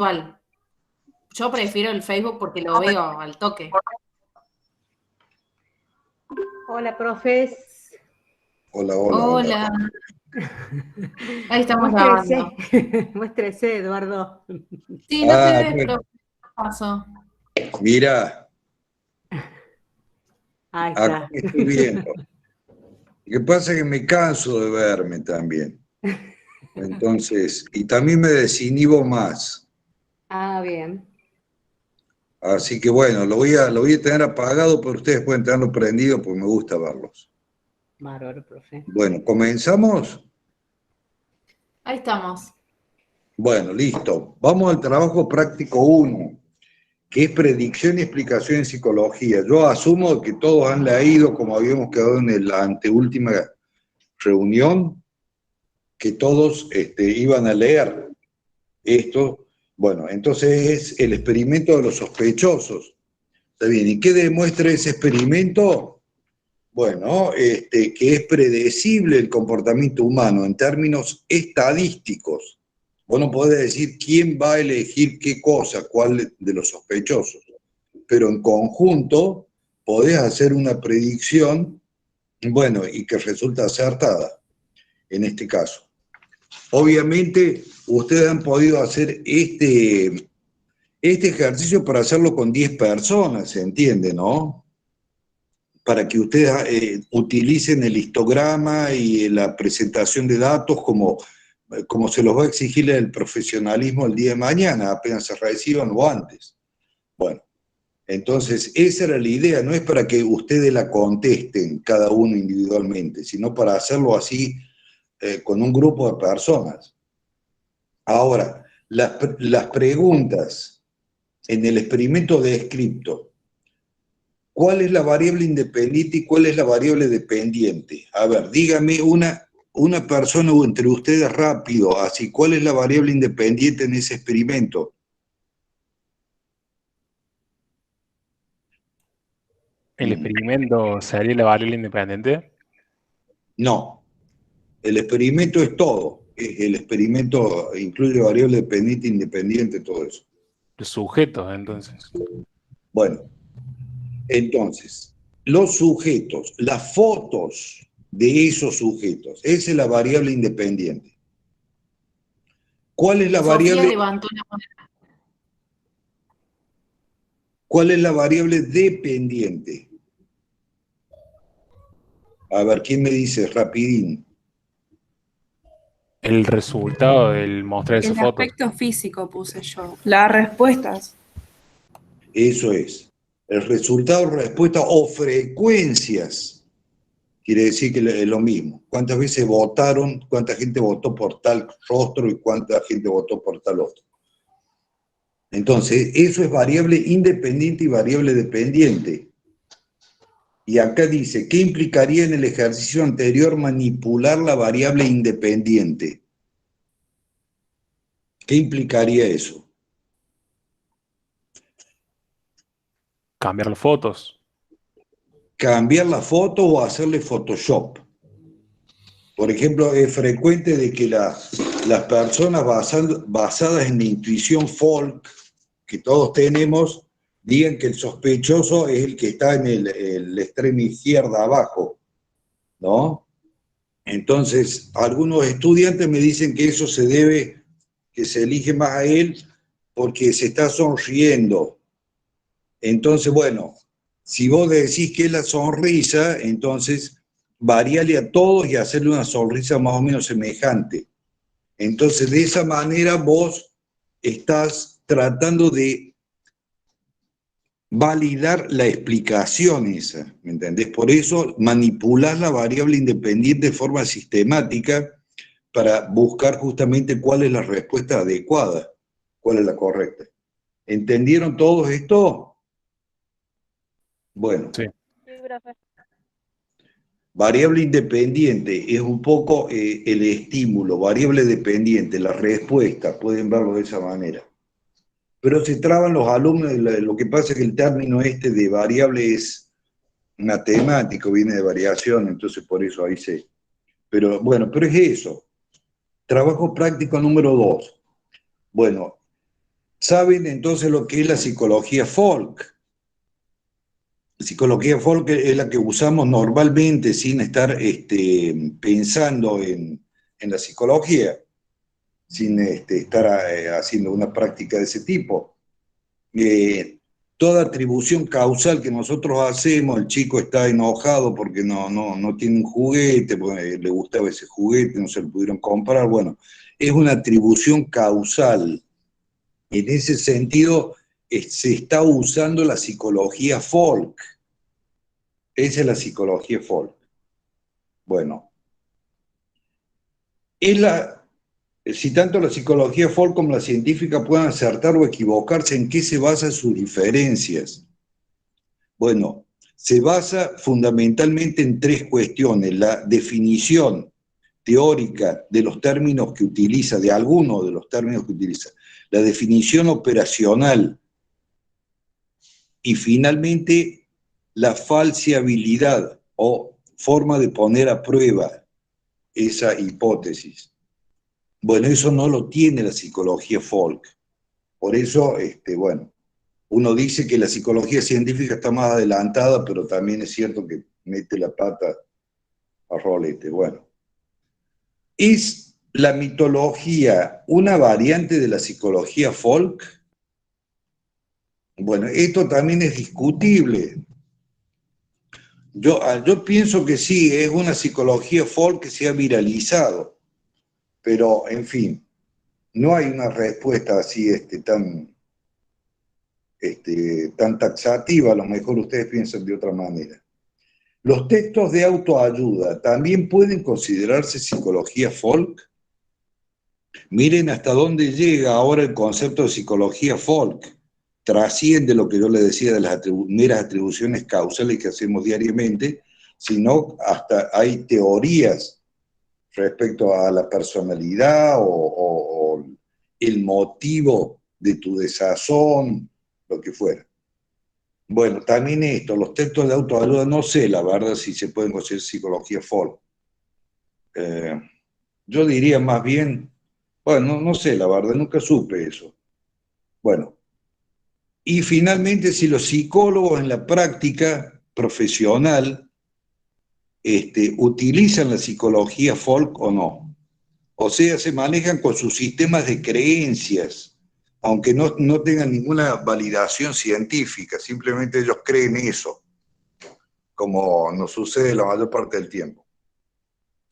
virtual. Yo prefiero el Facebook porque lo veo al toque. Hola, profes. Hola, hola, Hola. hola. Ahí estamos grabando. Muéstrese, Eduardo. Sí, no te ves, Bueno, pero paso. mira, Ahí acá está. me estoy viendo. Lo que pasa es que me canso de verme también. Entonces, y también me desinhibo más. Ah, bien. Así que bueno, lo voy a tener apagado, pero ustedes pueden tenerlo prendido porque me gusta verlos. Bárbaro, profe. Bueno, ¿comenzamos? Ahí estamos. Bueno, listo. Vamos al trabajo práctico 1, que es predicción y explicación en psicología. Yo asumo que todos han leído, como habíamos quedado en la anteúltima reunión, que todos iban a leer esto. Bueno, entonces es el experimento de los sospechosos. ¿Está bien? ¿Y qué demuestra ese experimento? Bueno, que es predecible el comportamiento humano en términos estadísticos. Vos no podés decir quién va a elegir qué cosa, cuál de los sospechosos, pero en conjunto podés hacer una predicción, bueno, y que resulta acertada en este caso. Obviamente, ustedes han podido hacer este ejercicio para hacerlo con 10 personas, ¿se entiende, no? Para que ustedes utilicen el histograma y la presentación de datos como se los va a exigir el profesionalismo el día de mañana, apenas se reciban o antes. Bueno, entonces esa era la idea, no es para que ustedes la contesten cada uno individualmente, sino para hacerlo así con un grupo de personas. Ahora, las preguntas en el experimento descripto, ¿cuál es la variable independiente y cuál es la variable dependiente? A ver, dígame una persona o entre ustedes rápido, así, ¿cuál es la variable independiente en ese experimento? ¿El experimento sería la variable independiente? No, el experimento es todo. El experimento incluye variable dependiente, independiente, todo eso. Los sujetos, entonces. Bueno, entonces, los sujetos, las fotos de esos sujetos, esa es la variable independiente. ¿Cuál es la Sofía variable? levantó la mano. ¿Cuál es la variable dependiente? A ver, ¿quién me dice? Rapidín. El resultado del mostrar El esas fotos. aspecto físico puse yo. Las respuestas. Eso es. El resultado, respuesta o frecuencias. Quiere decir que es lo mismo. ¿Cuántas veces votaron? ¿Cuánta gente votó por tal rostro y cuánta gente votó por tal otro? Entonces, eso es variable independiente y variable dependiente. Y acá dice, ¿qué implicaría en el ejercicio anterior manipular la variable independiente? ¿Qué implicaría eso? Cambiar las fotos. Cambiar la foto o hacerle Photoshop. Por ejemplo, es frecuente de que las personas basadas en la intuición folk que todos tenemos digan que el sospechoso es el que está en el extremo izquierda abajo, ¿no? Entonces, algunos estudiantes me dicen que eso se debe, que se elige más a él porque se está sonriendo. Entonces, bueno, si vos decís que es la sonrisa, entonces variale a todos y hacerle una sonrisa más o menos semejante. Entonces, de esa manera vos estás tratando de validar la explicación esa, ¿me entendés? Por eso manipular la variable independiente de forma sistemática para buscar justamente cuál es la respuesta adecuada, cuál es la correcta. ¿Entendieron todos esto? Bueno. Sí. Sí, profe. Variable independiente es un poco el estímulo, variable dependiente, la respuesta, pueden verlo de esa manera. Pero se traban los alumnos, lo que pasa es que el término este de variable es matemático, viene de variación, entonces por eso ahí se... Pero bueno, es eso. Trabajo práctico número 2. Bueno, saben entonces lo que es la psicología folk. La psicología folk es la que usamos normalmente sin estar pensando en la psicología, sin estar haciendo una práctica de ese tipo. Toda atribución causal que nosotros hacemos, el chico está enojado porque no tiene un juguete, porque le gustaba ese juguete, no se lo pudieron comprar, bueno, es una atribución causal. En ese sentido, se está usando la psicología folk. Esa es la psicología folk. Bueno, si tanto la psicología folk como la científica pueden acertar o equivocarse, ¿en qué se basan sus diferencias? Bueno, se basa fundamentalmente en tres cuestiones: la definición teórica de los términos que utiliza, de algunos de los términos que utiliza, la definición operacional y finalmente la falseabilidad o forma de poner a prueba esa hipótesis. Bueno, eso no lo tiene la psicología folk. Por eso, bueno, uno dice que la psicología científica está más adelantada, pero también es cierto que mete la pata a rolete. Bueno, ¿es la mitología una variante de la psicología folk? Bueno, esto también es discutible. Yo pienso que sí, es una psicología folk que se ha viralizado, pero en fin, no hay una respuesta así tan taxativa. A lo mejor ustedes piensan de otra manera. ¿Los textos de autoayuda también pueden considerarse psicología folk? Miren hasta dónde llega ahora el concepto de psicología folk. Trasciende lo que yo le decía de las meras atribuciones causales que hacemos diariamente, sino hasta hay teorías respecto a la personalidad o el motivo de tu desazón, lo que fuera. Bueno, también esto, los textos de autoayuda, no sé la verdad si se pueden considerar psicología folk. Yo diría más bien, bueno, no sé la verdad, nunca supe eso. Bueno, y finalmente si los psicólogos en la práctica profesional utilizan la psicología folk o no. O sea, se manejan con sus sistemas de creencias, aunque no tengan ninguna validación científica, simplemente ellos creen eso, como nos sucede la mayor parte del tiempo.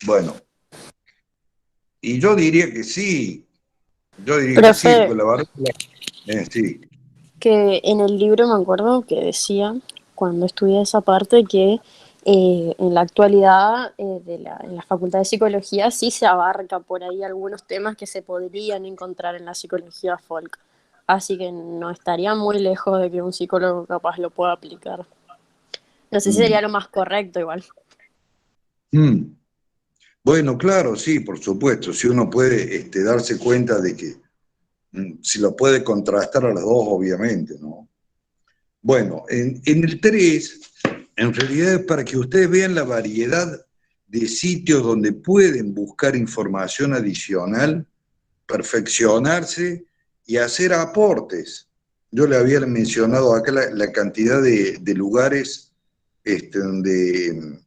Bueno, y yo diría que sí, que sí, Profe, pues la verdad, sí. que en el libro me acuerdo que decía, cuando estudié esa parte, que en la actualidad en la Facultad de Psicología sí se abarca por ahí algunos temas que se podrían encontrar en la psicología folk. Así que no estaría muy lejos de que un psicólogo capaz lo pueda aplicar. No sé si sería Mm. lo más correcto igual. Mm. Bueno, claro, sí, por supuesto, si uno puede darse cuenta de que si lo puede contrastar a las dos, obviamente, ¿no? Bueno, en el 3, en realidad es para que ustedes vean la variedad de sitios donde pueden buscar información adicional, perfeccionarse y hacer aportes. Yo le había mencionado acá la cantidad de lugares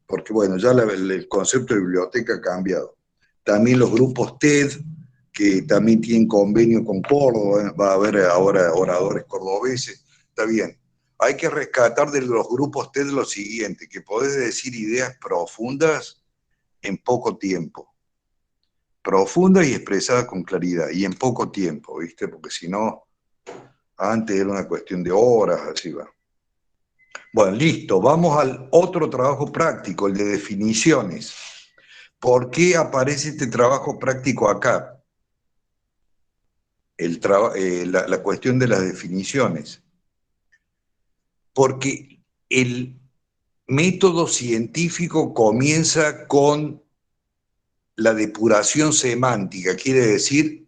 porque bueno, ya el concepto de biblioteca ha cambiado. También los grupos TED, que también tienen convenio con Córdoba, va a haber ahora oradores cordobeses, está bien. Hay que rescatar de los grupos TED lo siguiente, que podés decir ideas profundas en poco tiempo. Profundas y expresadas con claridad, y en poco tiempo, ¿viste? Porque si no, antes era una cuestión de horas, así va. Bueno, listo, vamos al otro trabajo práctico, el de definiciones. ¿Por qué aparece este trabajo práctico acá? La cuestión de las definiciones. Porque el método científico comienza con la depuración semántica, quiere decir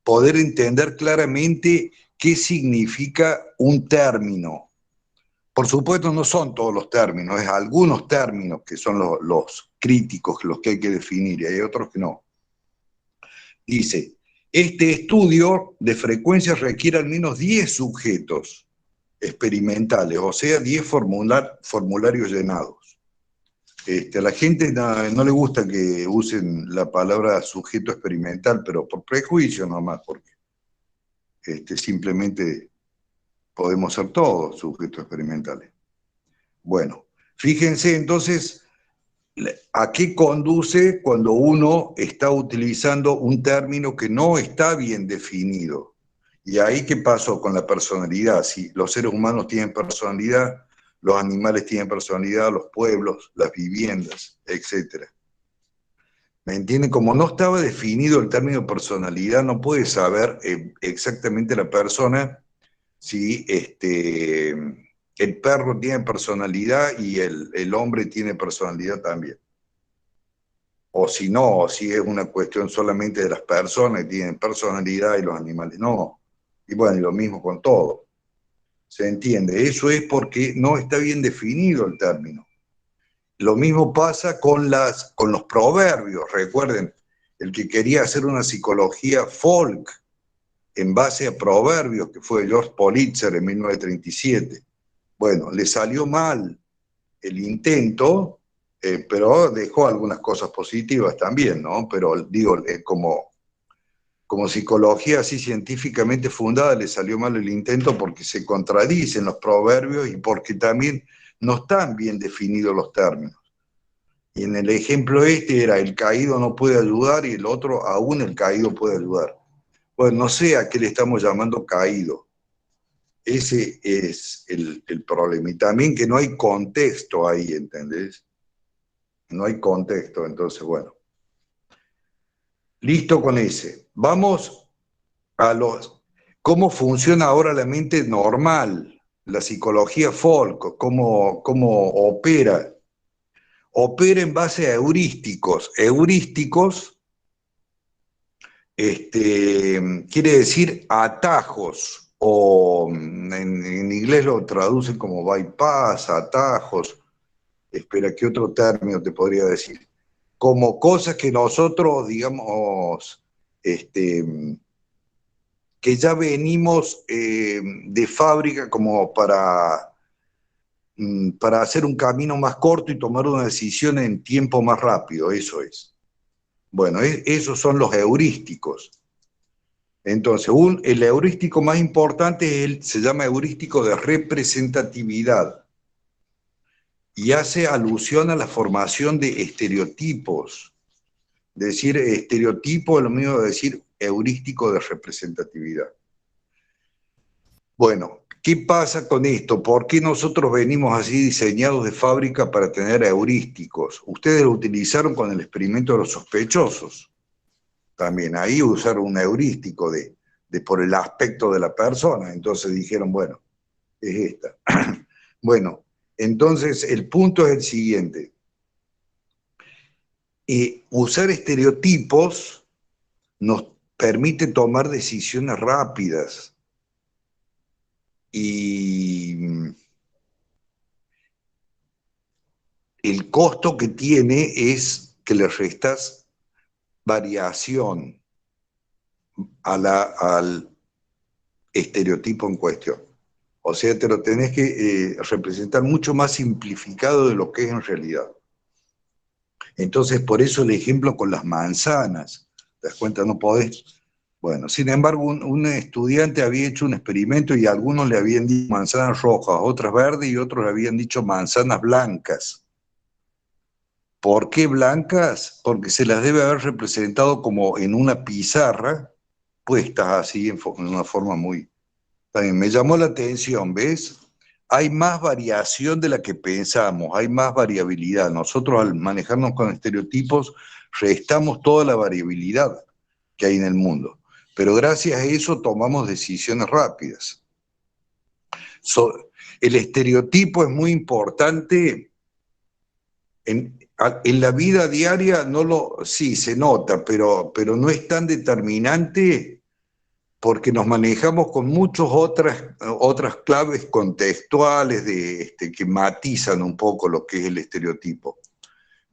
poder entender claramente qué significa un término. Por supuesto, no son todos los términos, es algunos términos que son los críticos, los que hay que definir, y hay otros que no. Dice, Este estudio de frecuencias requiere al menos 10 sujetos experimentales, o sea, 10 formularios llenados. A la gente no le gusta que usen la palabra sujeto experimental, pero por prejuicio nomás, porque simplemente podemos ser todos sujetos experimentales. Bueno, fíjense entonces a qué conduce cuando uno está utilizando un término que no está bien definido. Y ahí, ¿qué pasó con la personalidad? Si los seres humanos tienen personalidad, los animales tienen personalidad, los pueblos, las viviendas, etc. ¿Me entienden? Como no estaba definido el término personalidad, no puede saber exactamente la persona si el perro tiene personalidad y el hombre tiene personalidad también. O si no, si es una cuestión solamente de las personas que tienen personalidad y los animales no. Y bueno, y lo mismo con todo. ¿Se entiende? Eso es porque no está bien definido el término. Lo mismo pasa con los proverbios. Recuerden, el que quería hacer una psicología folk en base a proverbios, que fue George Politzer en 1937. Bueno, le salió mal el intento, pero dejó algunas cosas positivas también, ¿no? Pero digo, como psicología así científicamente fundada, le salió mal el intento porque se contradicen los proverbios y porque también no están bien definidos los términos. Y en el ejemplo era el caído no puede ayudar y el otro aún el caído puede ayudar. Bueno, no sé a qué le estamos llamando caído. Ese es el problema. Y también que no hay contexto ahí, ¿entendés? No hay contexto, entonces, bueno. Listo con ese. Vamos a cómo funciona ahora la mente normal, la psicología folk, cómo opera. Opera en base a heurísticos. Heurísticos quiere decir atajos, o en inglés lo traducen como bypass, atajos. Espera, ¿qué otro término te podría decir? Como cosas que nosotros, digamos, que ya venimos de fábrica como para hacer un camino más corto y tomar una decisión en tiempo más rápido, eso es. Bueno, esos son los heurísticos. Entonces, el heurístico más importante se llama heurístico de representatividad y hace alusión a la formación de estereotipos. Decir estereotipo es lo mismo de decir heurístico de representatividad. Bueno, ¿qué pasa con esto? ¿Por qué nosotros venimos así diseñados de fábrica para tener heurísticos? Ustedes lo utilizaron con el experimento de los sospechosos. También ahí usaron un heurístico por el aspecto de la persona. Entonces dijeron, bueno, es esta. Bueno, entonces el punto es el siguiente. Usar estereotipos nos permite tomar decisiones rápidas. Y el costo que tiene es que le restas variación al estereotipo en cuestión. O sea, te lo tenés que representar mucho más simplificado de lo que es en realidad. Entonces, por eso el ejemplo con las manzanas. ¿Te das cuenta? No podés. Bueno, sin embargo, un estudiante había hecho un experimento y algunos le habían dicho manzanas rojas, otras verdes y otros le habían dicho manzanas blancas. ¿Por qué blancas? Porque se las debe haber representado como en una pizarra, puestas así en una forma muy... También me llamó la atención, ¿ves? Hay más variación de la que pensamos, hay más variabilidad. Nosotros al manejarnos con estereotipos restamos toda la variabilidad que hay en el mundo. Pero gracias a eso tomamos decisiones rápidas. El estereotipo es muy importante en la vida diaria, sí se nota, pero no es tan determinante porque nos manejamos con muchas otras claves contextuales que matizan un poco lo que es el estereotipo.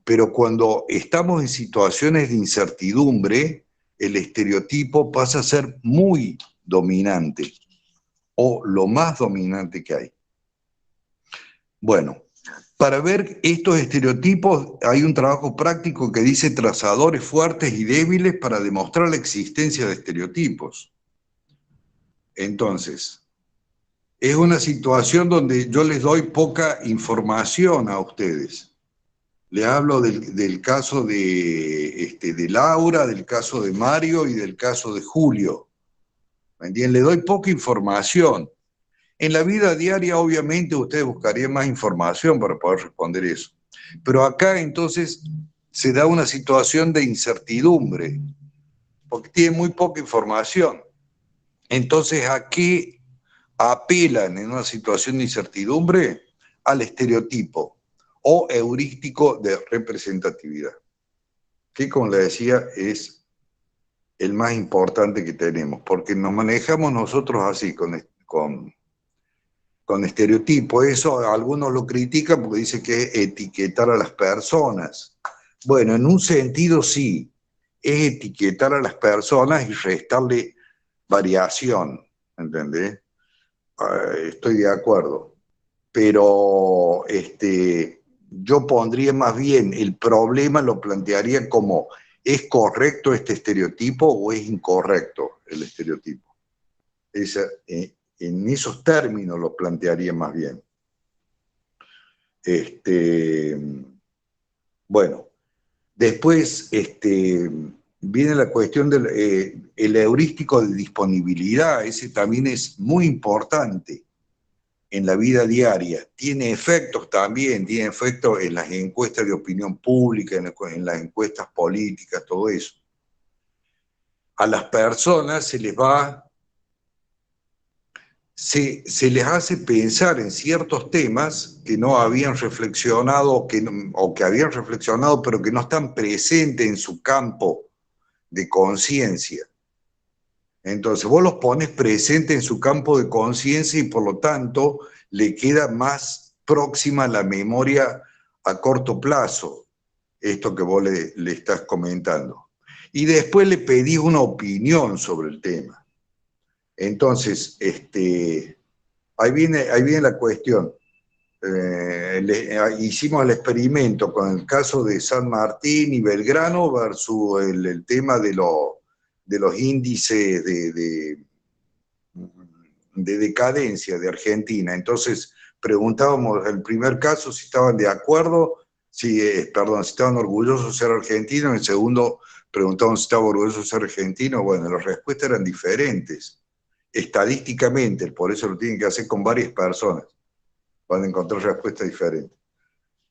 Pero cuando estamos en situaciones de incertidumbre, el estereotipo pasa a ser muy dominante, o lo más dominante que hay. Bueno, para ver estos estereotipos hay un trabajo práctico que dice trazadores fuertes y débiles para demostrar la existencia de estereotipos. Entonces, es una situación donde yo les doy poca información a ustedes. Les hablo del caso de Laura, del caso de Mario y del caso de Julio. ¿Me entienden? Le doy poca información. En la vida diaria, obviamente, ustedes buscarían más información para poder responder eso. Pero acá, entonces, se da una situación de incertidumbre, porque tiene muy poca información. Entonces, ¿a qué apelan en una situación de incertidumbre? Al estereotipo o heurístico de representatividad, que, como le decía, es el más importante que tenemos, porque nos manejamos nosotros así, con estereotipo. Eso algunos lo critican porque dicen que es etiquetar a las personas. Bueno, en un sentido sí, es etiquetar a las personas y restarle variación, ¿entendés? Estoy de acuerdo. Pero yo pondría más bien el problema, lo plantearía como, ¿es correcto este estereotipo o es incorrecto el estereotipo? En esos términos lo plantearía más bien. Bueno, después viene la cuestión del el heurístico de disponibilidad. Ese también es muy importante en la vida diaria. Tiene efectos también, tiene efectos en las encuestas de opinión pública, en las encuestas políticas, todo eso. A las personas se les les hace pensar en ciertos temas que no habían reflexionado o que habían reflexionado pero que no están presentes en su campo de conciencia. Entonces vos los pones presentes en su campo de conciencia y por lo tanto le queda más próxima la memoria a corto plazo, esto que vos le estás comentando. Y después le pedís una opinión sobre el tema. Entonces, ahí viene la cuestión. Hicimos el experimento con el caso de San Martín y Belgrano versus el tema de los índices de decadencia de Argentina. Entonces, preguntábamos en el primer caso si estaban de acuerdo, si estaban orgullosos de ser argentinos. En el segundo, preguntábamos si estaban orgullosos de ser argentinos. Bueno, las respuestas eran diferentes. Estadísticamente, por eso lo tienen que hacer con varias personas, van a encontrar respuestas diferentes.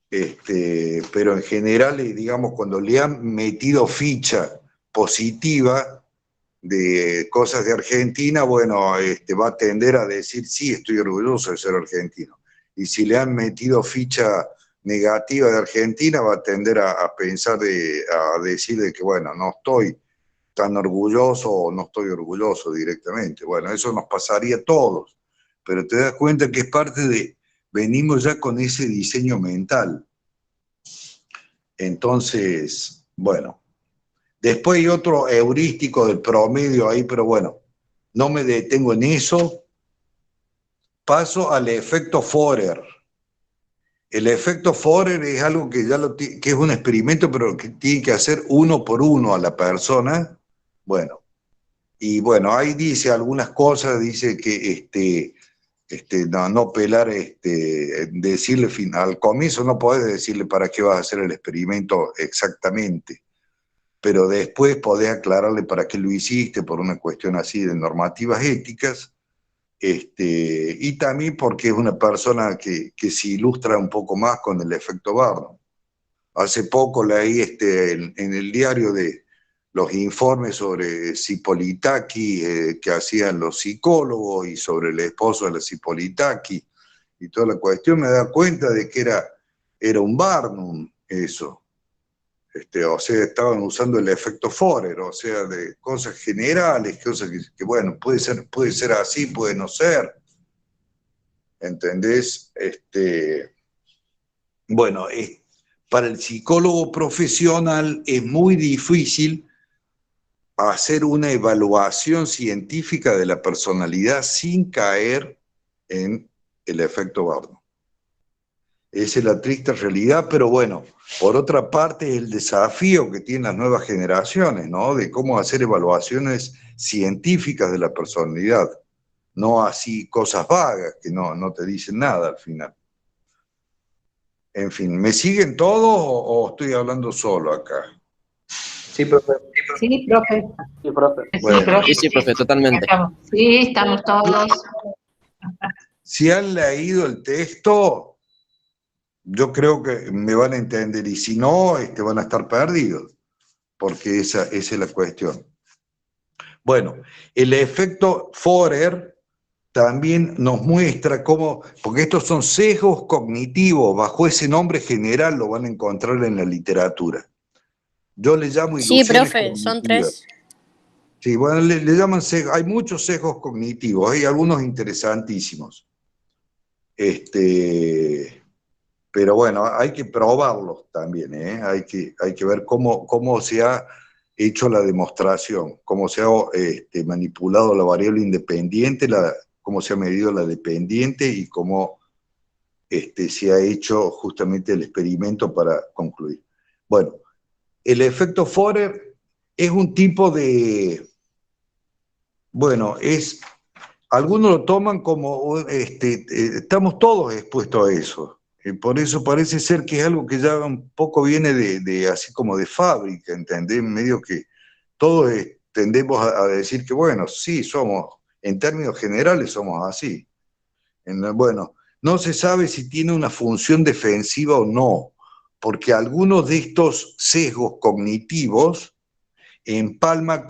Pero en general, digamos, cuando le han metido ficha positiva de cosas de Argentina, bueno, va a tender a decir, sí, estoy orgulloso de ser argentino. Y si le han metido ficha negativa de Argentina, va a tender a pensar, a decir de que, bueno, no estoy tan orgulloso o no estoy orgulloso directamente. Bueno, eso nos pasaría a todos, pero te das cuenta que es parte de, venimos ya con ese diseño mental. Entonces, bueno, después hay otro heurístico del promedio ahí, pero bueno, no me detengo en eso. Paso al efecto Forer. El efecto Forer es algo que que es un experimento, pero que tiene que hacer uno por uno a la persona. Bueno, y bueno, ahí dice algunas cosas, dice que no pelar, decirle al comienzo no podés decirle para qué vas a hacer el experimento exactamente, pero después podés aclararle para qué lo hiciste por una cuestión así de normativas éticas, y también porque es una persona que se ilustra un poco más con el efecto Barnum. Hace poco leí en el diario de los informes sobre Cipolitaki que hacían los psicólogos y sobre el esposo de la Cipolitaki y toda la cuestión, me da cuenta de que era un Barnum eso. O sea, estaban usando el efecto Forer, o sea, de cosas generales, cosas que bueno, puede ser así, puede no ser. ¿Entendés? Bueno, para el psicólogo profesional es muy difícil hacer una evaluación científica de la personalidad sin caer en el efecto Barnum. Esa es la triste realidad, pero bueno, por otra parte es el desafío que tienen las nuevas generaciones, ¿no? De cómo hacer evaluaciones científicas de la personalidad, no así cosas vagas que no te dicen nada al final. En fin, ¿me siguen todos o estoy hablando solo acá? Sí, profe. Sí, profe. Sí, profe. Bueno. Sí, profe. Sí, profe, totalmente. Sí, estamos todos. Si han leído el texto, yo creo que me van a entender, y si no, van a estar perdidos, porque esa es la cuestión. Bueno, el efecto Forer también nos muestra cómo, porque estos son sesgos cognitivos, bajo ese nombre general lo van a encontrar en la literatura. Yo le llamo Sí, ilusiones profe, son cognitivas. 3. Sí, bueno, le llaman sesgos, hay muchos sesgos cognitivos, hay algunos interesantísimos. Pero bueno, hay que probarlos también, ¿eh? Hay que ver cómo se ha hecho la demostración, cómo se ha manipulado la variable independiente, cómo se ha medido la dependiente y cómo se ha hecho justamente el experimento para concluir. Bueno, el efecto Forer es un tipo de... Bueno, algunos lo toman como... estamos todos expuestos a eso. Por eso parece ser que es algo que ya un poco viene de así como de fábrica, ¿entendés? Medio que todos tendemos a decir que, bueno, sí, en términos generales somos así. Bueno, no se sabe si tiene una función defensiva o no, porque algunos de estos sesgos cognitivos empalman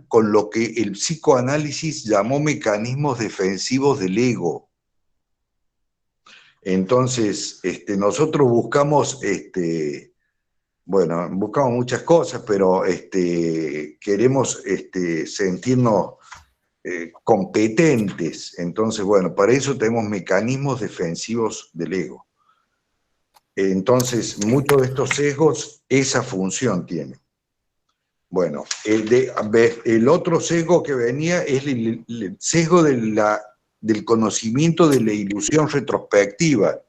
con lo que el psicoanálisis llamó mecanismos defensivos del ego. Entonces, nosotros buscamos, buscamos muchas cosas, pero queremos sentirnos competentes. Entonces, bueno, para eso tenemos mecanismos defensivos del ego. Entonces, muchos de estos sesgos esa función tienen. Bueno, el otro sesgo que venía es el sesgo del conocimiento de la ilusión retrospectiva.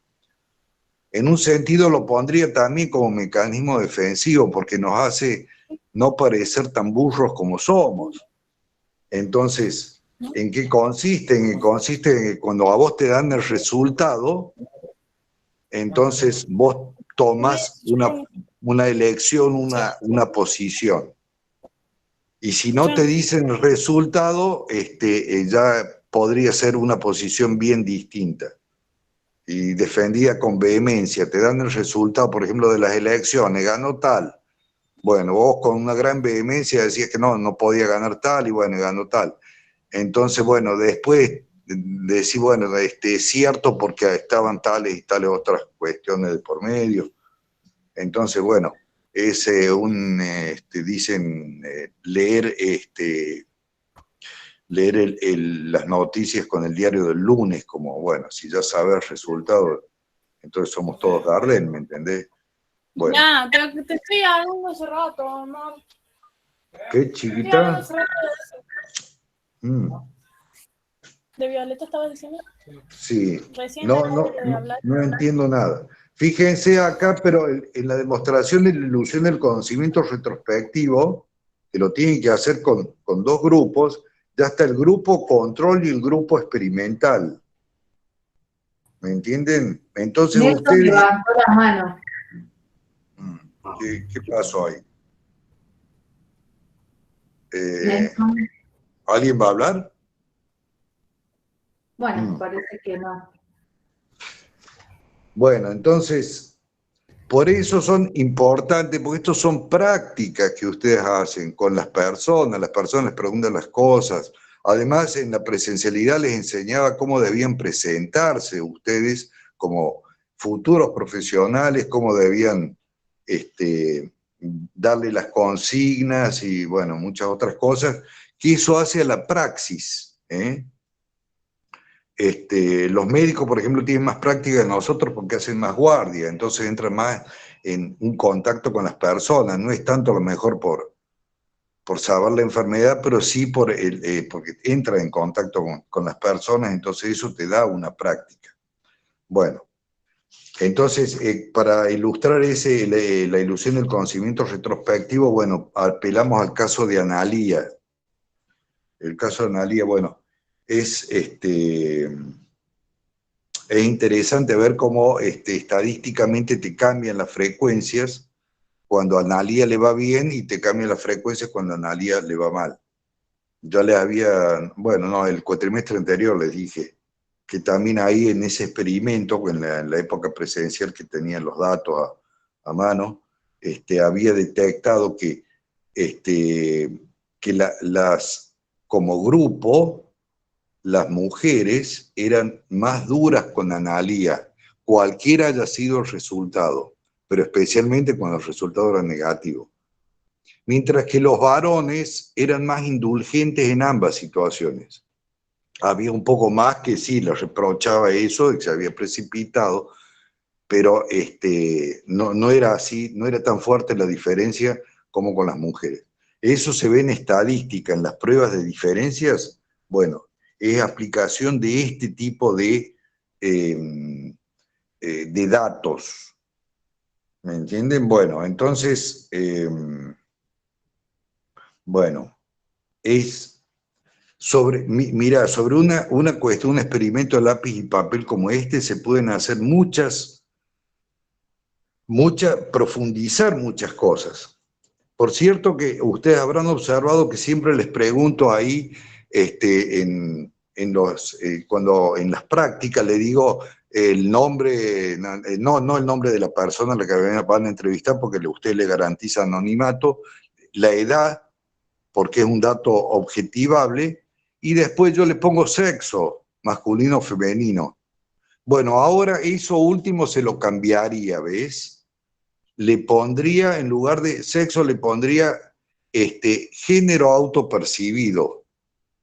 En un sentido lo pondría también como mecanismo defensivo, porque nos hace no parecer tan burros como somos. Entonces, ¿en qué consiste? Consiste en que cuando a vos te dan el resultado, entonces vos tomás una elección, una posición. Y si no te dicen el resultado, ya podría ser una posición bien distinta y defendida con vehemencia. Te dan el resultado, por ejemplo, de las elecciones, ganó tal. Bueno, vos con una gran vehemencia decías que no podía ganar tal, y bueno, ganó tal. Entonces, bueno, después decís, bueno, es cierto porque estaban tales y tales otras cuestiones de por medio. Entonces, bueno, es dicen leer las noticias con el diario del lunes, como, bueno, si ya sabes el resultado, entonces somos todos Gardel, ¿me entendés? Bueno. Ya, te estoy hablando hace rato, amor. ¿Qué, chiquita? ¿De Violeta estabas diciendo? Sí. Recién No entiendo nada. Fíjense acá, pero en la demostración de la ilusión del conocimiento retrospectivo, que lo tienen que hacer con dos grupos, ya está el grupo control y el grupo experimental. ¿Me entienden? Entonces Nelson ustedes... levantó la mano. ¿Qué pasó ahí? Nelson. ¿Alguien va a hablar? Bueno, parece que no. Bueno, entonces, por eso son importantes, porque estos son prácticas que ustedes hacen con las personas les preguntan las cosas. Además, en la presencialidad les enseñaba cómo debían presentarse ustedes como futuros profesionales, cómo debían darle las consignas y, bueno, muchas otras cosas, que eso hace a la praxis, ¿eh? Los médicos, por ejemplo, tienen más práctica que nosotros porque hacen más guardia, entonces entran más en un contacto con las personas, no es tanto a lo mejor por saber la enfermedad, pero sí porque entra en contacto con las personas, entonces eso te da una práctica. Bueno, entonces, para ilustrar la ilusión del conocimiento retrospectivo, bueno, apelamos al caso de Analía. El caso de Analía, bueno, es interesante ver cómo estadísticamente te cambian las frecuencias cuando a Analía le va bien y te cambian las frecuencias cuando a Analía le va mal. Ya les había, bueno, no, el cuatrimestre anterior les dije que también ahí en ese experimento, en la época presencial que tenían los datos a mano, había detectado que como grupo, las mujeres eran más duras con Analía, cualquiera haya sido el resultado, pero especialmente cuando el resultado era negativo. Mientras que los varones eran más indulgentes en ambas situaciones. Había un poco más que sí, le reprochaba eso, de que se había precipitado, pero no era así, no era tan fuerte la diferencia como con las mujeres. Eso se ve en estadística, en las pruebas de diferencias, bueno, es aplicación de este tipo de datos. ¿Me entienden? Bueno, entonces, bueno, es mira, sobre una cuestión, un experimento de lápiz y papel como este, se pueden hacer profundizar muchas cosas. Por cierto que ustedes habrán observado que siempre les pregunto ahí, cuando en las prácticas le digo el nombre, no el nombre de la persona a la que van a entrevistar, porque usted le garantiza anonimato, la edad, porque es un dato objetivable, y después yo le pongo sexo, masculino o femenino. Bueno, ahora eso último se lo cambiaría, ¿ves? Le pondría, en lugar de sexo, le pondría género autopercibido,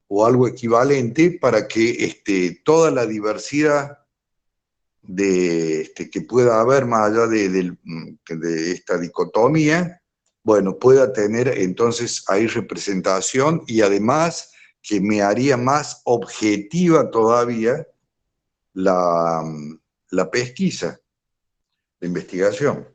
o algo equivalente, para que toda la diversidad que pueda haber más allá de esta dicotomía, bueno, pueda tener entonces ahí representación, y además que me haría más objetiva todavía la pesquisa, la investigación.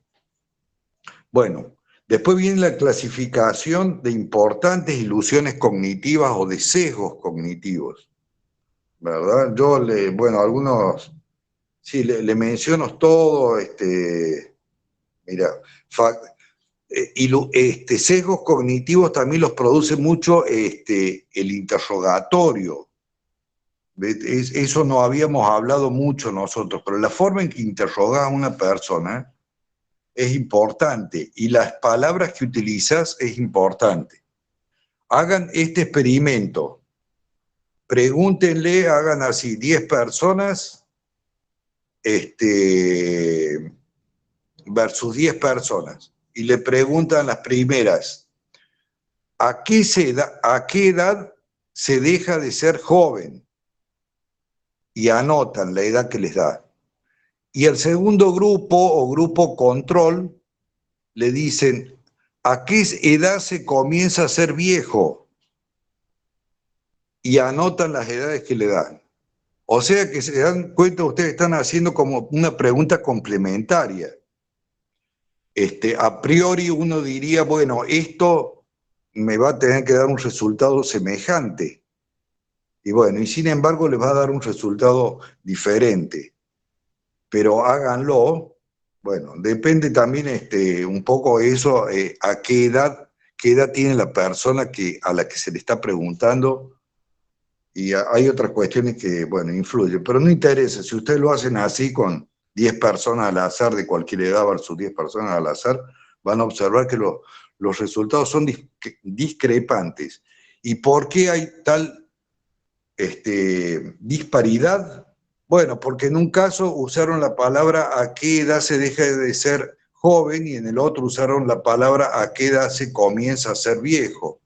Bueno, después viene la clasificación de importantes ilusiones cognitivas o de sesgos cognitivos, ¿verdad? Yo bueno, algunos, sí, le menciono todo, mira, sesgos cognitivos también los produce mucho el interrogatorio. Eso no habíamos hablado mucho nosotros, pero la forma en que interrogas a una persona es importante, y las palabras que utilizas es importante. Hagan este experimento, pregúntenle, hagan así, 10 personas versus 10 personas, y le preguntan las primeras, ¿a qué edad se deja de ser joven? Y anotan la edad que les da. Y el segundo grupo, o grupo control, le dicen, ¿a qué edad se comienza a ser viejo? Y anotan las edades que le dan. O sea que se dan cuenta, ustedes están haciendo como una pregunta complementaria. A priori uno diría, bueno, esto me va a tener que dar un resultado semejante. Y bueno, y sin embargo les va a dar un resultado diferente. Pero háganlo, bueno, depende también un poco eso, a qué edad tiene la persona a la que se le está preguntando, y hay otras cuestiones que, bueno, influyen, pero no interesa, si ustedes lo hacen así con 10 personas al azar de cualquier edad versus 10 personas al azar, van a observar que los resultados son discrepantes. ¿Y por qué hay tal disparidad? Bueno, porque en un caso usaron la palabra a qué edad se deja de ser joven, y en el otro usaron la palabra a qué edad se comienza a ser viejo.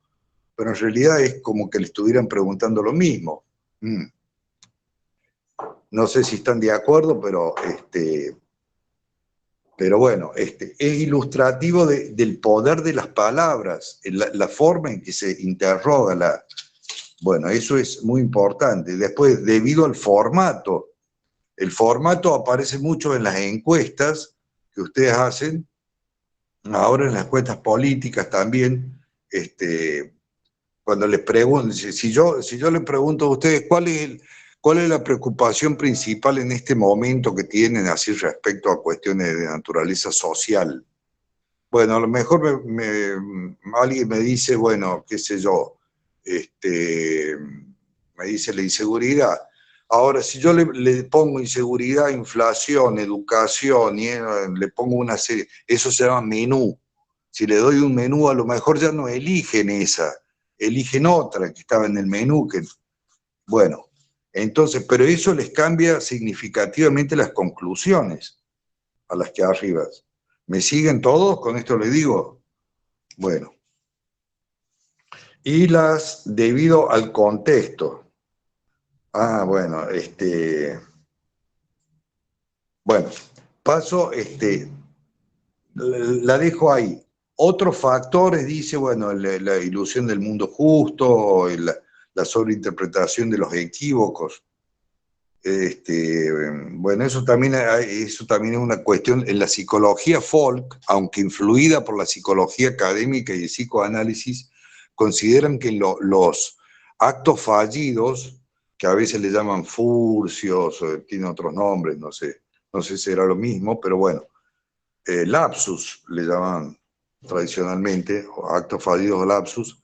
Pero en realidad es como que le estuvieran preguntando lo mismo. No sé si están de acuerdo, pero Pero bueno, es ilustrativo del poder de las palabras, la forma en que se interroga bueno, eso es muy importante. Después, debido al formato, el formato aparece mucho en las encuestas que ustedes hacen, ahora en las encuestas políticas también, cuando les pregunto, si yo les pregunto a ustedes cuál es la preocupación principal en este momento que tienen así respecto a cuestiones de naturaleza social. Bueno, a lo mejor alguien me dice, bueno, qué sé yo, me dice la inseguridad. Ahora, si yo le pongo inseguridad, inflación, educación, y le pongo una serie, eso se llama menú. Si le doy un menú, a lo mejor ya no eligen esa, eligen otra que estaba en el menú. Bueno, entonces, pero eso les cambia significativamente las conclusiones a las que arribas. ¿Me siguen todos? Con esto les digo. Bueno. Y debido al contexto. Bueno, bueno, paso, la dejo ahí. Otros factores, dice, bueno, la ilusión del mundo justo, la sobreinterpretación de los equívocos. Bueno, eso también es una cuestión en la psicología folk, aunque influida por la psicología académica y el psicoanálisis, consideran que los actos fallidos, que a veces le llaman furcios, tiene otros nombres, no sé si será lo mismo, pero bueno, lapsus le llaman tradicionalmente, o actos fallidos o lapsus,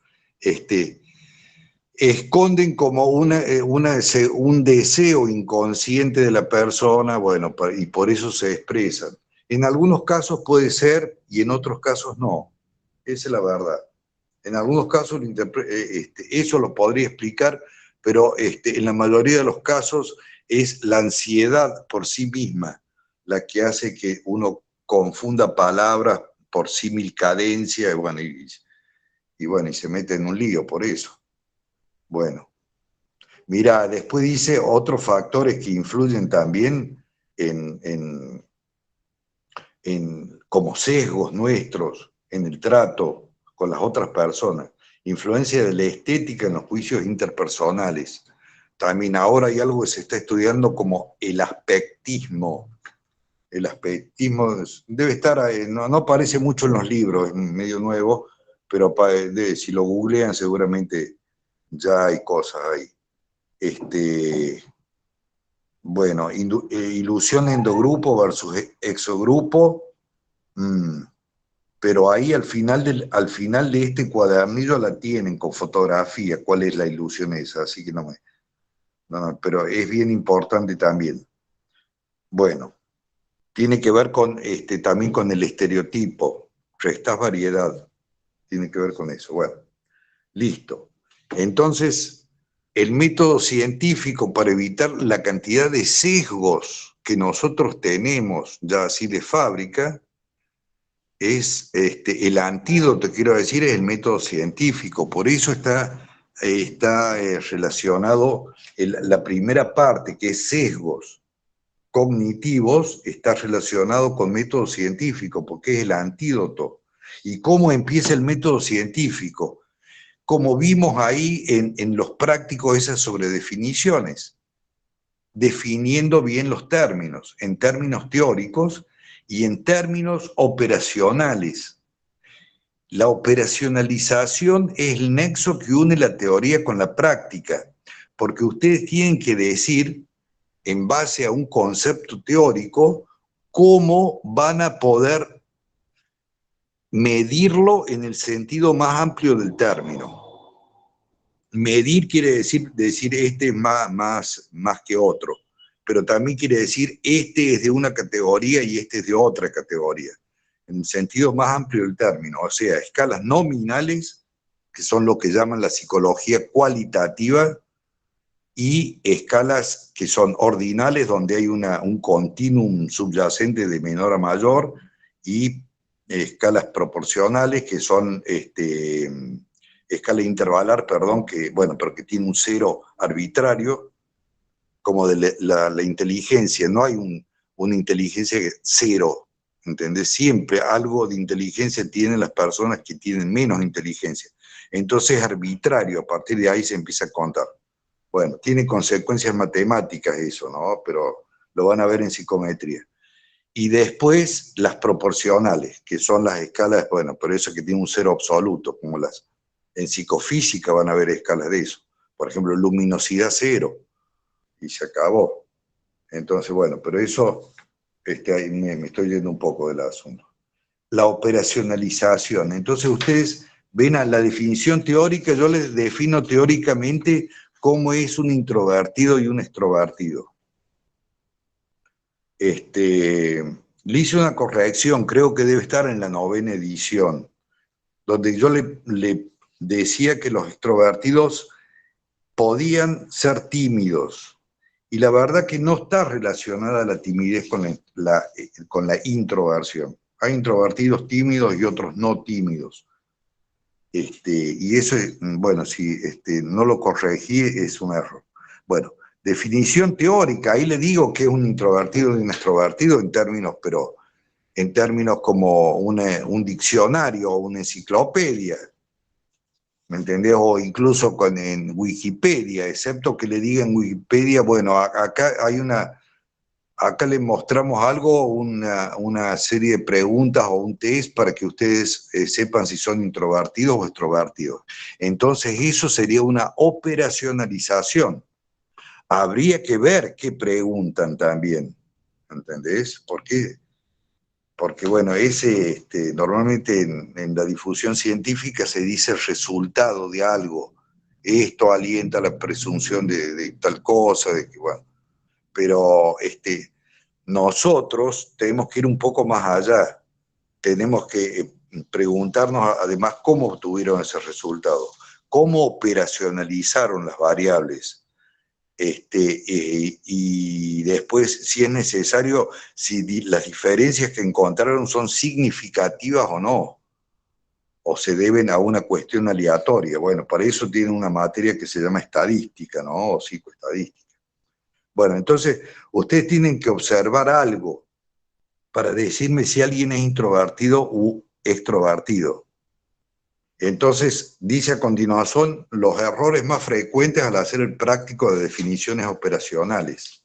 esconden como un deseo inconsciente de la persona, bueno, y por eso se expresan. En algunos casos puede ser y en otros casos no. Esa es la verdad. En algunos casos eso lo podría explicar, pero en la mayoría de los casos es la ansiedad por sí misma la que hace que uno confunda palabras por símil cadencia y se mete en un lío por eso. Bueno, mira, después dice otros factores que influyen también como sesgos nuestros en el trato con las otras personas. Influencia de la estética en los juicios interpersonales. También ahora hay algo que se está estudiando como el aspectismo. El aspectismo debe estar, no aparece mucho en los libros, es medio nuevo, pero si lo googlean seguramente ya hay cosas ahí. Bueno, ilusión endogrupo versus exogrupo, pero ahí al final de este cuadernillo la tienen con fotografía, cuál es la ilusión esa, así que no, pero es bien importante también. Bueno, tiene que ver también con el estereotipo, restás variedad, tiene que ver con eso. Bueno, listo. Entonces, el método científico para evitar la cantidad de sesgos que nosotros tenemos ya así de fábrica, es el antídoto, quiero decir, es el método científico. Por eso está relacionado la primera parte, que es sesgos cognitivos, está relacionado con método científico, porque es el antídoto. ¿Y cómo empieza el método científico? Como vimos ahí en los prácticos esas sobredefiniciones, definiendo bien los términos, en términos teóricos y en términos operacionales. La operacionalización es el nexo que une la teoría con la práctica, porque ustedes tienen que decir, en base a un concepto teórico, cómo van a poder medirlo en el sentido más amplio del término. Medir quiere decir este es más que otro, pero también quiere decir este es de una categoría y este es de otra categoría, en el sentido más amplio del término, o sea, escalas nominales, que son lo que llaman la psicología cualitativa, y escalas que son ordinales, donde hay un continuum subyacente de menor a mayor, y escalas proporcionales, que son escala intervalar, perdón, pero que tiene un cero arbitrario, como de la inteligencia. No hay una inteligencia cero, ¿entendés? Siempre algo de inteligencia tienen las personas que tienen menos inteligencia. Entonces es arbitrario, a partir de ahí se empieza a contar. Bueno, tiene consecuencias matemáticas eso, ¿no? Pero lo van a ver en psicometría. Y después las proporcionales, que son las escalas, bueno, por eso que tiene un cero absoluto, como las en psicofísica van a ver escalas de eso. Por ejemplo, luminosidad cero, y se acabó. Entonces, bueno, pero eso, ahí me estoy yendo un poco del asunto. La operacionalización. Entonces ustedes ven a la definición teórica, yo les defino teóricamente cómo es un introvertido y un extrovertido. Le hice una corrección, creo que debe estar en la 9ª edición, donde yo le decía que los extrovertidos podían ser tímidos, y la verdad que no está relacionada la timidez con la introversión. Hay introvertidos tímidos y otros no tímidos. Y eso, bueno, si no lo corregí, es un error. Bueno, definición teórica, ahí le digo que es un introvertido y un extrovertido en términos, pero en términos como un diccionario o una enciclopedia, ¿me entendés? O incluso en Wikipedia, excepto que le diga en Wikipedia, bueno, acá le mostramos algo, una serie de preguntas o un test para que ustedes sepan si son introvertidos o extrovertidos. Entonces eso sería una operacionalización. Habría que ver qué preguntan también, ¿entendés? Porque bueno, normalmente en la difusión científica se dice el resultado de algo. Esto alienta la presunción de tal cosa, de que, bueno, pero nosotros tenemos que ir un poco más allá. Tenemos que preguntarnos además cómo obtuvieron ese resultado, cómo operacionalizaron las variables. Y después, si es necesario, si las diferencias que encontraron son significativas o no, o se deben a una cuestión aleatoria. Bueno, para eso tienen una materia que se llama estadística, ¿no? O psicoestadística. Bueno, entonces, ustedes tienen que observar algo para decirme si alguien es introvertido u extrovertido. Entonces, dice a continuación los errores más frecuentes al hacer el práctico de definiciones operacionales.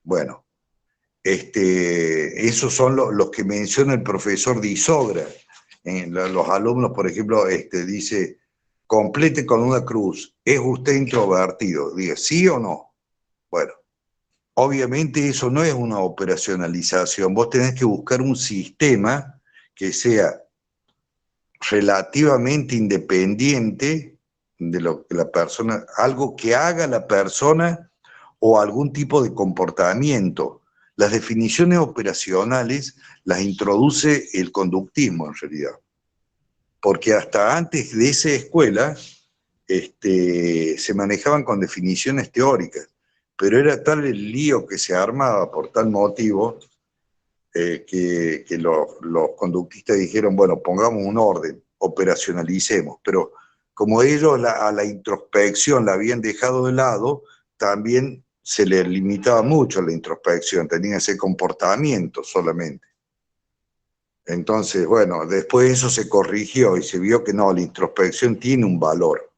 Bueno, esos son los que menciona el profesor de Isogra. Los alumnos, por ejemplo, dice, complete con una cruz, ¿es usted introvertido? Diga, ¿sí o no? Bueno, obviamente eso no es una operacionalización. Vos tenés que buscar un sistema que sea relativamente independiente de lo que la persona, algo que haga la persona o algún tipo de comportamiento. Las definiciones operacionales las introduce el conductismo en realidad, porque hasta antes de esa escuela se manejaban con definiciones teóricas, pero era tal el lío que se armaba por tal motivo que los conductistas dijeron, bueno, pongamos un orden, operacionalicemos, pero como ellos a la introspección la habían dejado de lado, también se les limitaba mucho la introspección, tenían ese comportamiento solamente. Entonces, bueno, después eso se corrigió y se vio que no, la introspección tiene un valor.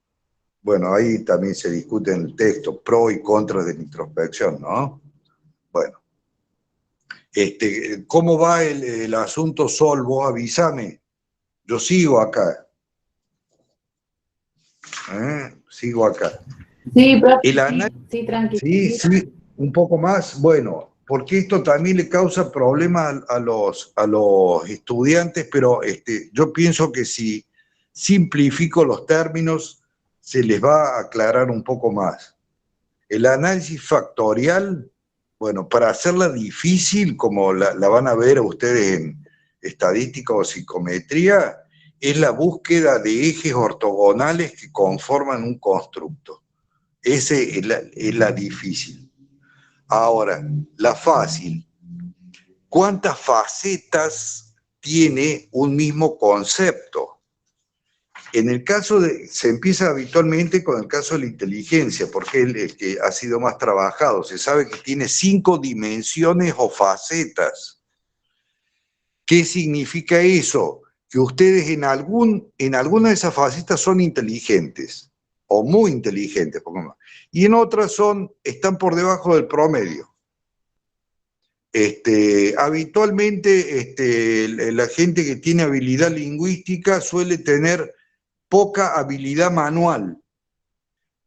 Bueno, ahí también se discute en el texto, pro y contra de la introspección, ¿no? Bueno. ¿Cómo va el asunto Sol? Vos avísame. Yo sigo acá. Sigo acá. Sí, profe, El análisis, sí, tranquilo. sí, un poco más. Bueno, porque esto también le causa problemas a los estudiantes, pero yo pienso que si simplifico los términos, se les va a aclarar un poco más. El análisis factorial, bueno, para hacerla difícil, como la van a ver ustedes en estadística o psicometría, es la búsqueda de ejes ortogonales que conforman un constructo. Ese es la difícil. Ahora, la fácil. ¿Cuántas facetas tiene un mismo concepto? En el caso se empieza habitualmente con el caso de la inteligencia, porque es el que ha sido más trabajado. Se sabe que tiene 5 dimensiones o facetas. ¿Qué significa eso? Que ustedes en alguna de esas facetas son inteligentes, o muy inteligentes, pongamos, y en otras están por debajo del promedio. Habitualmente la gente que tiene habilidad lingüística suele tener poca habilidad manual.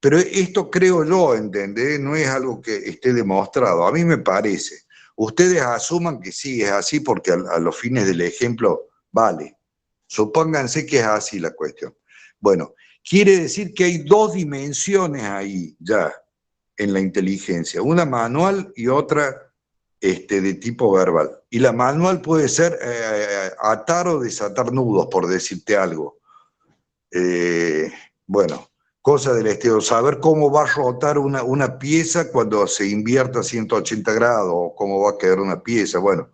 Pero esto creo yo, ¿entendés? No es algo que esté demostrado, a mí me parece. Ustedes asuman que sí, es así, porque a los fines del ejemplo vale. Supónganse que es así la cuestión. Bueno, quiere decir que hay dos dimensiones ahí ya en la inteligencia, una manual y otra de tipo verbal. Y la manual puede ser atar o desatar nudos, por decirte algo. Bueno, cosa del estilo, saber cómo va a rotar una pieza cuando se invierta a 180 grados, o cómo va a quedar una pieza. Bueno,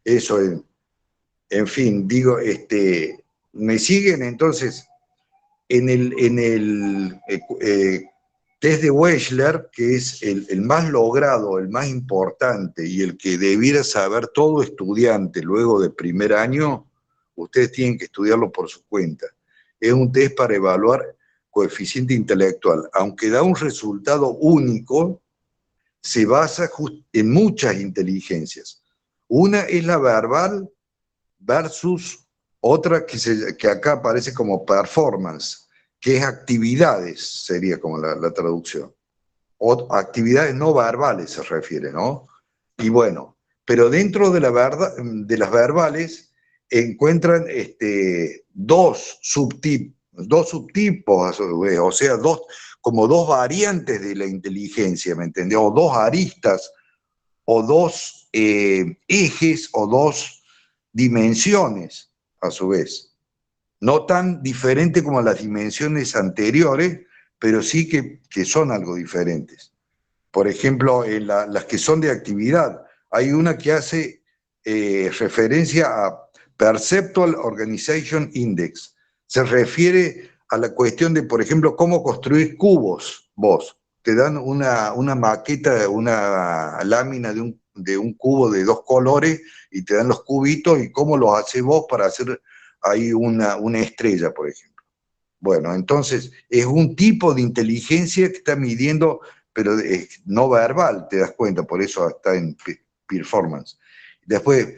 eso es. En fin, digo, ¿me siguen? Entonces, en el test de Wechsler, que es el más logrado, el más importante y el que debiera saber todo estudiante luego de primer año, ustedes tienen que estudiarlo por su cuenta. Es un test para evaluar coeficiente intelectual. Aunque da un resultado único, se basa en muchas inteligencias. Una es la verbal, versus otra que acá aparece como performance, que es actividades, sería como la traducción. O actividades no verbales se refiere, ¿no? Y bueno, pero dentro de las verbales encuentran dos subtipos, o sea, como dos variantes de la inteligencia, ¿me entendés? O dos aristas, o dos ejes, o dos dimensiones, a su vez. No tan diferente como las dimensiones anteriores, pero sí que son algo diferentes. Por ejemplo, en las que son de actividad, hay una que hace referencia a Perceptual Organization Index. Se refiere a la cuestión de, por ejemplo, cómo construir cubos. Vos te dan una maqueta, una lámina de un cubo de 2 colores y te dan los cubitos y cómo los haces vos para hacer ahí una estrella, por ejemplo. Bueno, entonces es un tipo de inteligencia que está midiendo, pero no verbal, te das cuenta, por eso está en performance. Después,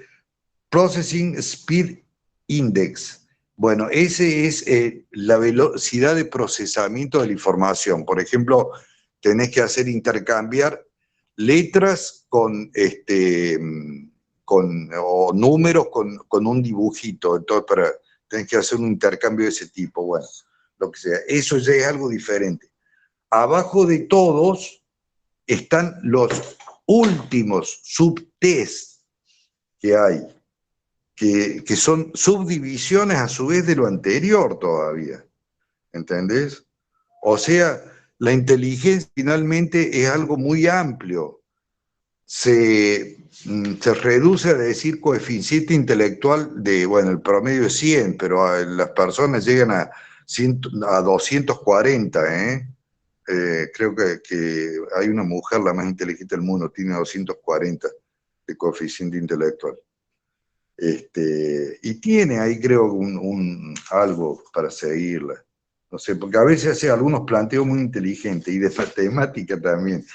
Processing Speed Index. Bueno, ese es la velocidad de procesamiento de la información. Por ejemplo, tenés que intercambiar letras o números con un dibujito. Entonces, tenés que hacer un intercambio de ese tipo. Bueno, lo que sea. Eso ya es algo diferente. Abajo de todos están los últimos subtests que hay, que son subdivisiones a su vez de lo anterior todavía. ¿Entendés? O sea, la inteligencia finalmente es algo muy amplio. Se reduce a decir coeficiente intelectual bueno, el promedio es 100, pero las personas llegan a 240, ¿eh? Creo que hay una mujer, la más inteligente del mundo, tiene 240 de coeficiente intelectual. Y tiene ahí, creo, algo para seguirla. No sé, porque a veces hace algunos planteos muy inteligentes, y de matemática también.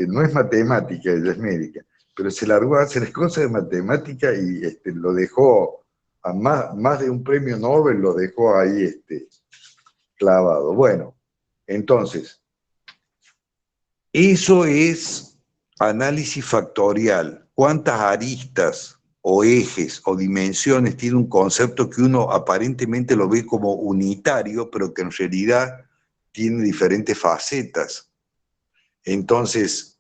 No es matemática, ella es médica, pero se largó a hacer cosas de matemática y lo dejó, a más de un premio Nobel lo dejó ahí clavado. Bueno, entonces, eso es análisis factorial. ¿Cuántas aristas o ejes o dimensiones tiene un concepto que uno aparentemente lo ve como unitario, pero que en realidad tiene diferentes facetas? Entonces,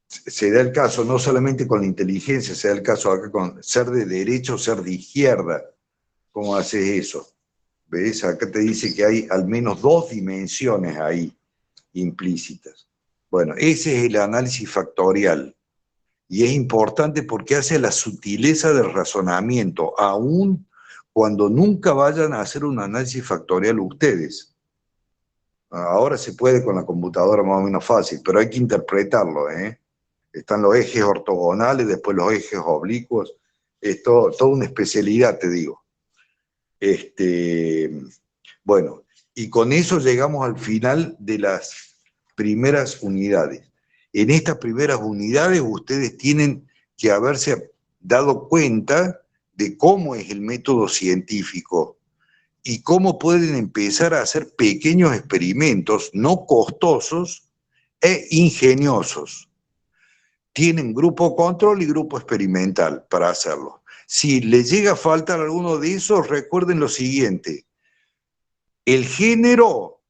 se da el caso no solamente con la inteligencia, se da el caso acá con ser de derecha o ser de izquierda. ¿Cómo haces eso? ¿Ves? Acá te dice que hay al menos dos dimensiones ahí implícitas. Bueno, ese es el análisis factorial. Y es importante porque hace la sutileza del razonamiento, aun cuando nunca vayan a hacer un análisis factorial ustedes. Ahora se puede con la computadora más o menos fácil, pero hay que interpretarlo, ¿eh? Están los ejes ortogonales, después los ejes oblicuos, Es toda una especialidad, te digo. Bueno, y con eso llegamos al final de las primeras unidades. En estas primeras unidades ustedes tienen que haberse dado cuenta de cómo es el método científico y cómo pueden empezar a hacer pequeños experimentos no costosos e ingeniosos. Tienen grupo control y grupo experimental para hacerlo. Si les llega a faltar alguno de esos, recuerden lo siguiente. El género,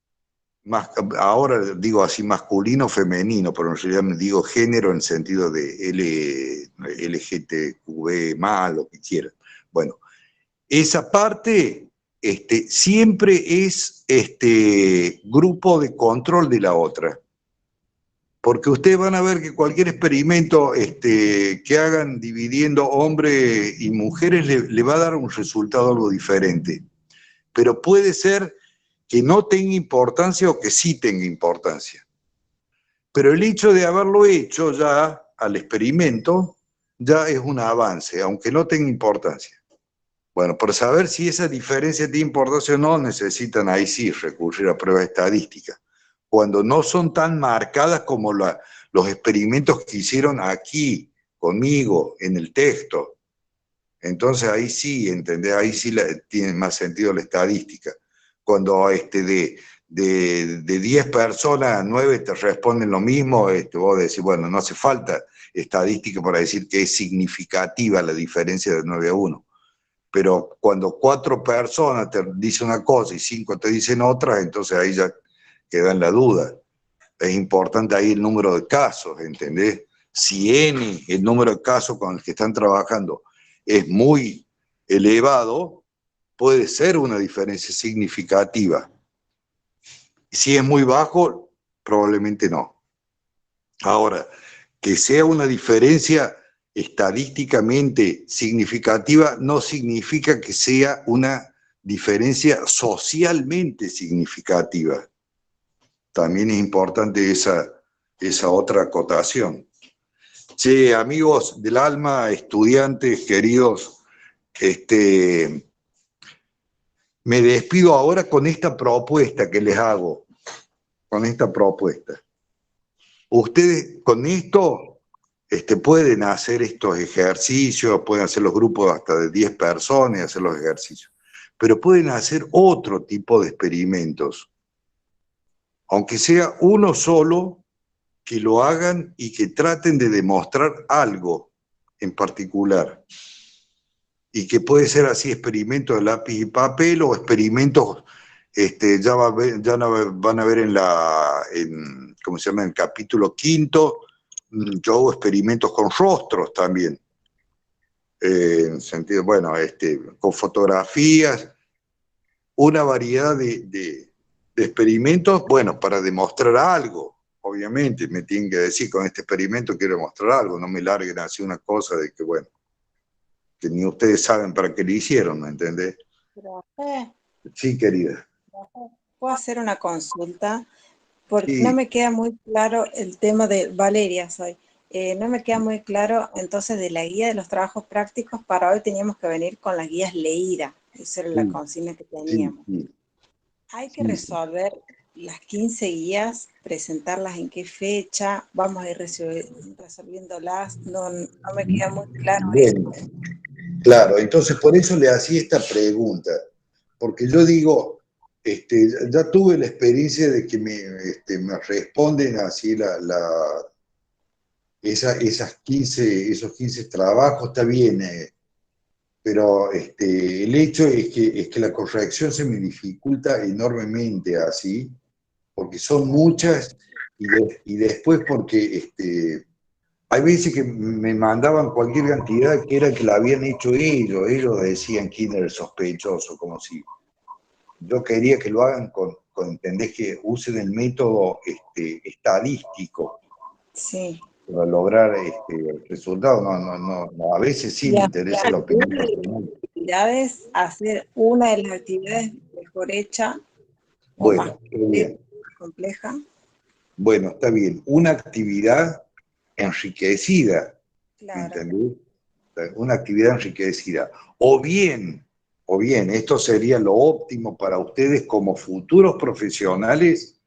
ahora digo así masculino, femenino, pero en realidad me digo género en sentido de LGTB, lo que quieran. Bueno, esa parte siempre es grupo de control de la otra. Porque ustedes van a ver que cualquier experimento que hagan dividiendo hombres y mujeres le va a dar un resultado algo diferente. Pero puede ser que no tenga importancia o que sí tenga importancia. Pero el hecho de haberlo hecho ya al experimento ya es un avance, aunque no tenga importancia. Bueno, para saber si esa diferencia tiene importancia o no, necesitan ahí sí recurrir a pruebas estadísticas. Cuando no son tan marcadas como los experimentos que hicieron aquí, conmigo, en el texto. Entonces ahí sí, ¿entendés? Ahí sí tiene más sentido la estadística. Cuando de 10 personas, 9 te responden lo mismo, vos decís, bueno, no hace falta estadística para decir que es significativa la diferencia de 9 a 1. Pero cuando 4 personas te dicen una cosa y 5 te dicen otra, entonces ahí ya queda en la duda. Es importante ahí el número de casos, ¿entendés? Si N, el número de casos con el que están trabajando, es muy elevado, puede ser una diferencia significativa. Si es muy bajo, probablemente no. Ahora, que sea una diferencia estadísticamente significativa no significa que sea una diferencia socialmente significativa. También es importante esa otra acotación. Che, amigos del alma, estudiantes queridos, me despido ahora con esta propuesta que les hago, con esta propuesta. Ustedes con esto pueden hacer estos ejercicios, pueden hacer los grupos hasta de 10 personas y hacer los ejercicios, pero pueden hacer otro tipo de experimentos, aunque sea uno solo, que lo hagan y que traten de demostrar algo en particular. Y que puede ser así experimentos de lápiz y papel o experimentos, ya van a ver ¿cómo se llama? En el capítulo 5, yo hago experimentos con rostros también. En sentido, bueno, con fotografías, una variedad de experimentos, bueno, para demostrar algo. Obviamente, me tienen que decir, con este experimento quiero demostrar algo, no me larguen así una cosa de que, bueno, que ni ustedes saben para qué lo hicieron, ¿me entendés? Profe, Sí, querida. ¿puedo hacer una consulta? Porque Sí. no me queda muy claro el tema de Valeria, soy. No me queda muy claro entonces de la guía de los trabajos prácticos. Para hoy teníamos que venir con las guías leídas. Esa era la consigna que teníamos. Sí. Hay que resolver las 15 guías, presentarlas en qué fecha, vamos a ir resolviéndolas. No me queda muy claro Bueno, eso. claro, entonces por eso le hacía esta pregunta, porque yo digo, ya tuve la experiencia de que me responden así esos 15 trabajos, está bien, pero el hecho es que la corrección se me dificulta enormemente así, porque son muchas y después porque hay veces que me mandaban cualquier cantidad que era que la habían hecho ellos decían quién era el sospechoso, como si yo quería que lo hagan entendés, que usen el método estadístico Sí. para lograr el resultado. No, a veces sí me interesa la opinión personal. Actividades, hacer una de las actividades mejor hecha o Bueno, más bien. compleja. Bueno, está bien. Una actividad enriquecida, Claro. ¿entendés? una actividad enriquecida. O bien, esto sería lo óptimo para ustedes como futuros profesionales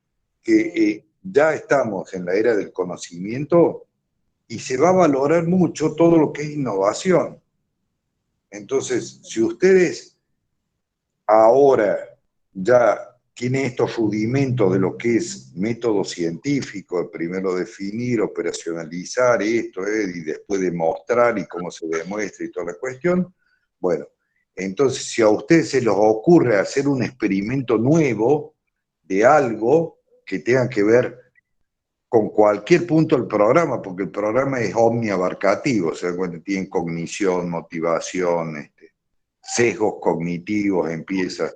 que ya estamos en la era del conocimiento y se va a valorar mucho todo lo que es innovación. Entonces, si ustedes ahora ya tienen estos rudimentos de lo que es método científico, primero definir, operacionalizar esto, y después demostrar y cómo se demuestra y toda la cuestión, bueno, entonces si a ustedes se les ocurre hacer un experimento nuevo de algo que tenga que ver con cualquier punto del programa, porque el programa es omniabarcativo, o sea, cuando tienen cognición, motivación, sesgos cognitivos, empieza.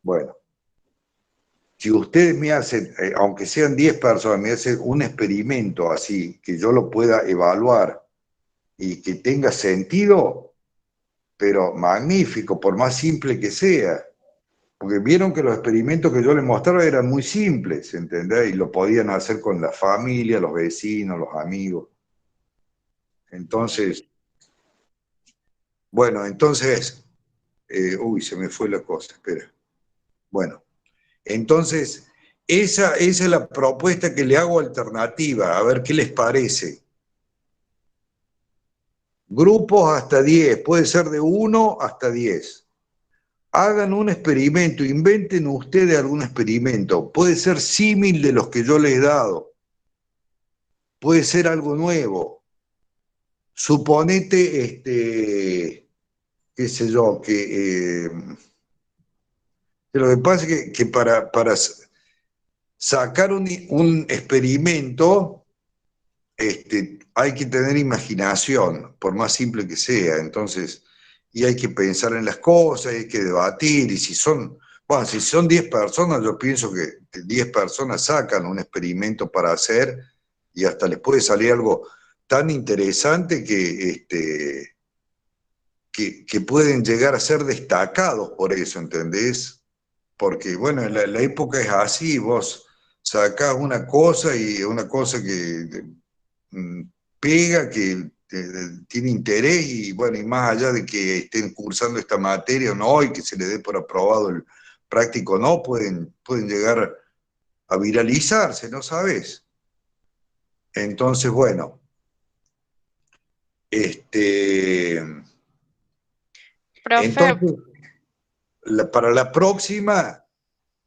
Bueno, si ustedes me hacen, aunque sean 10 personas, me hacen un experimento así, que yo lo pueda evaluar y que tenga sentido, pero magnífico, por más simple que sea. Porque vieron que los experimentos que yo les mostraba eran muy simples, ¿entendés? Y lo podían hacer con la familia, los vecinos, los amigos. Entonces, bueno, entonces, uy, se me fue la cosa, espera. Bueno, entonces, esa es la propuesta que le hago alternativa, a ver qué les parece. Grupos hasta 10, puede ser de 1 hasta 10. Hagan un experimento, inventen ustedes algún experimento. Puede ser símil de los que yo les he dado. Puede ser algo nuevo. Suponete, qué sé yo, que lo que pasa es que para sacar un experimento hay que tener imaginación, por más simple que sea. Entonces, y hay que pensar en las cosas, hay que debatir, y si son 10 personas, yo pienso que 10 personas sacan un experimento para hacer, y hasta les puede salir algo tan interesante que pueden llegar a ser destacados por eso, ¿entendés? Porque, bueno, la época es así, vos sacás una cosa y una cosa que pega, que tiene interés, y bueno, y más allá de que estén cursando esta materia o no, y que se le dé por aprobado el práctico o no, pueden llegar a viralizarse, ¿no sabes? Entonces, bueno, Profe, entonces, para la próxima,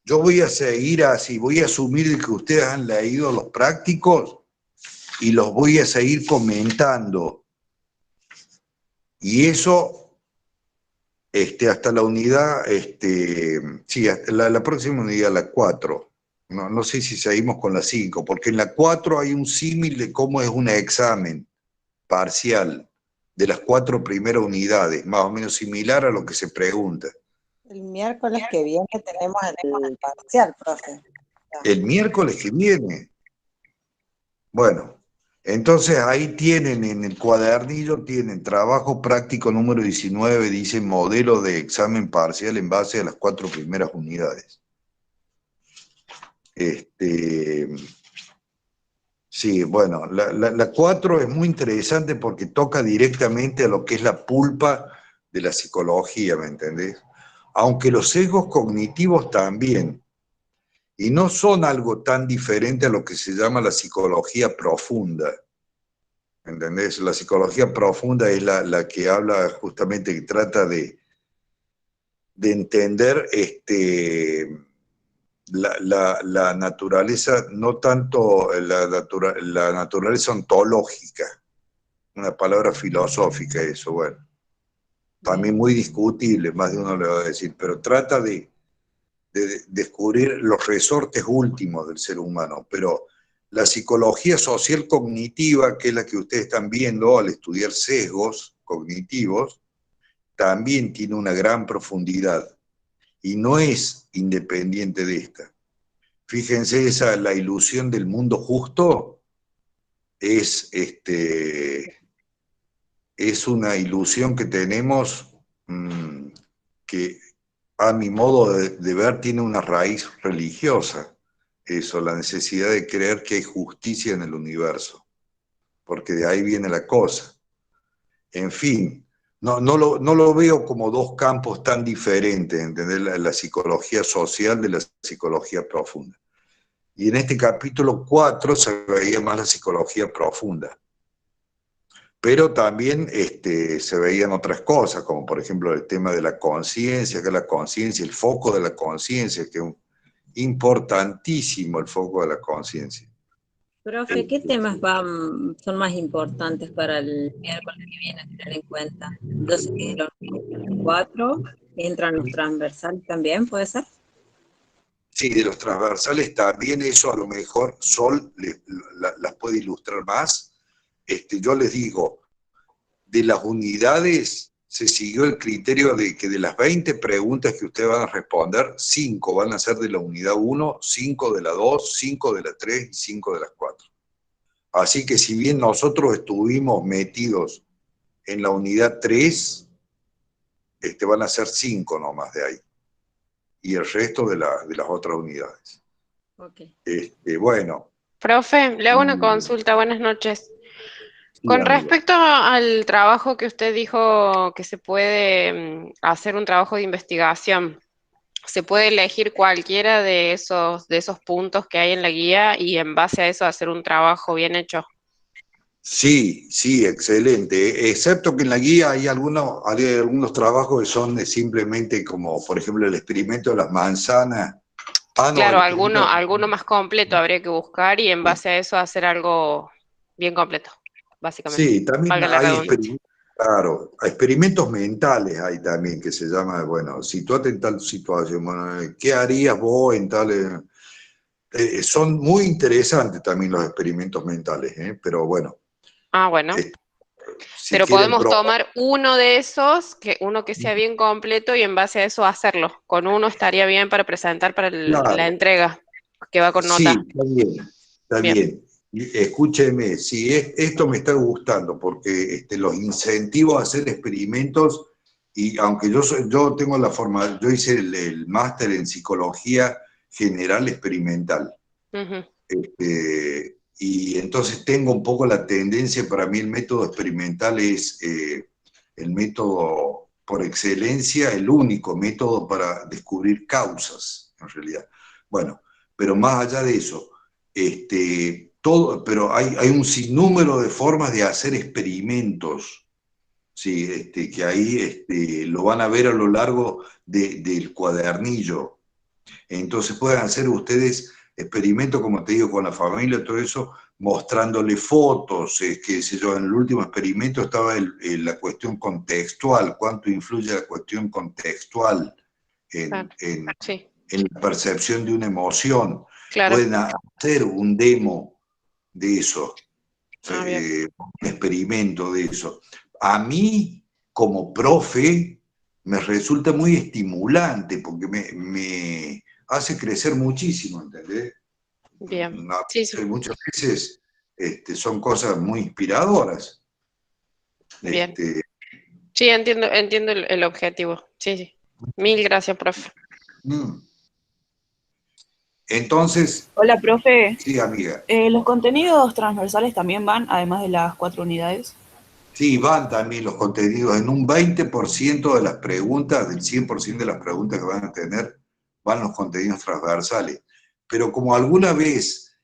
yo voy a seguir así, voy a asumir que ustedes han leído los prácticos y los voy a seguir comentando. Y eso, hasta la unidad, sí, hasta la próxima unidad, la 4. No sé si seguimos con la 5, porque en la 4 hay un símil de cómo es un examen parcial de las 4 primeras unidades, más o menos similar a lo que se pregunta. El miércoles que viene tenemos el parcial, profe. El miércoles que viene. Bueno, entonces ahí tienen en el cuadernillo, tienen trabajo práctico número 19, dice modelo de examen parcial en base a las 4 primeras unidades. Sí, bueno, la 4 es muy interesante porque toca directamente a lo que es la pulpa de la psicología, ¿me entendés? Aunque los sesgos cognitivos también, y no son algo tan diferente a lo que se llama la psicología profunda. ¿Entendés? La psicología profunda es la que habla justamente, que trata de entender la naturaleza, no tanto la naturaleza ontológica, una palabra filosófica eso, bueno, también muy discutible, más de uno le va a decir, pero trata de descubrir los resortes últimos del ser humano, pero la psicología social cognitiva, que es la que ustedes están viendo al estudiar sesgos cognitivos, también tiene una gran profundidad y no es independiente de esta. Fíjense, la ilusión del mundo justo es una ilusión que tenemos que a mi modo de ver tiene una raíz religiosa. Eso, la necesidad de creer que hay justicia en el universo, porque de ahí viene la cosa. En fin, no lo veo como dos campos tan diferentes, ¿entendés? La psicología social de la psicología profunda. Y en este capítulo 4 se veía más la psicología profunda. Pero también se veían otras cosas, como por ejemplo el tema de la conciencia, que la conciencia, el foco de la conciencia, que es importantísimo el foco de la conciencia. Profe, ¿qué temas son más importantes para el miércoles que viene a tener en cuenta? Yo sé que los 4 entran los transversales también, ¿puede ser? Sí, de los transversales también eso a lo mejor Sol las puede ilustrar más. Yo les digo, de las unidades se siguió el criterio de que de las 20 preguntas que ustedes van a responder, 5 van a ser de la unidad 1, 5 de la 2, 5 de la 3 y 5 de las 4. Así que si bien nosotros estuvimos metidos en la unidad 3, van a ser 5 nomás de ahí. Y el resto de las otras unidades. Okay. Bueno. Profe, le hago una consulta, buenas noches. Con respecto al trabajo que usted dijo que se puede hacer un trabajo de investigación, ¿se puede elegir cualquiera de esos puntos que hay en la guía y en base a eso hacer un trabajo bien hecho? Sí, excelente. Excepto que en la guía hay algunos trabajos que son simplemente como, por ejemplo, el experimento de las manzanas. Claro, alguno más completo habría que buscar y en base a eso hacer algo bien completo, básicamente. Sí, también Valga la hay redundancia. experimentos mentales hay también que se llama, bueno, situate en tal situación, bueno, ¿qué harías vos en tal? Son muy interesantes también los experimentos mentales, pero bueno. Ah, bueno. Si pero quieren podemos tomar uno de esos, uno que sea bien completo y en base a eso hacerlo. Con uno estaría bien para presentar para la entrega, que va con nota. Sí, está bien. Escúcheme, si esto me está gustando, porque los incentivo a hacer experimentos, y aunque yo tengo la forma, yo hice el máster en psicología general experimental. Y entonces tengo un poco la tendencia, para mí el método experimental es el método por excelencia, el único método para descubrir causas, en realidad. Bueno, pero más allá de eso, pero hay un sinnúmero de formas de hacer experimentos, ¿sí? Que ahí lo van a ver a lo largo del cuadernillo. Entonces pueden hacer ustedes experimentos, como te digo, con la familia, todo eso, mostrándole fotos, qué sé yo, en el último experimento estaba la cuestión contextual, cuánto influye la cuestión contextual en la percepción de una emoción. Claro. Pueden hacer un demo de eso, un experimento de eso. A mí, como profe, me resulta muy estimulante, porque me hace crecer muchísimo, ¿entendés? Bien. Muchas veces son cosas muy inspiradoras. Bien. Sí, entiendo el objetivo. Sí. Mil gracias, profe. Entonces... Hola, profe. Sí, amiga. ¿Los contenidos transversales también van, además de las 4 unidades? Sí, van también los contenidos. En un 20% de las preguntas, del 100% de las preguntas que van a tener, van los contenidos transversales. Pero como alguna vez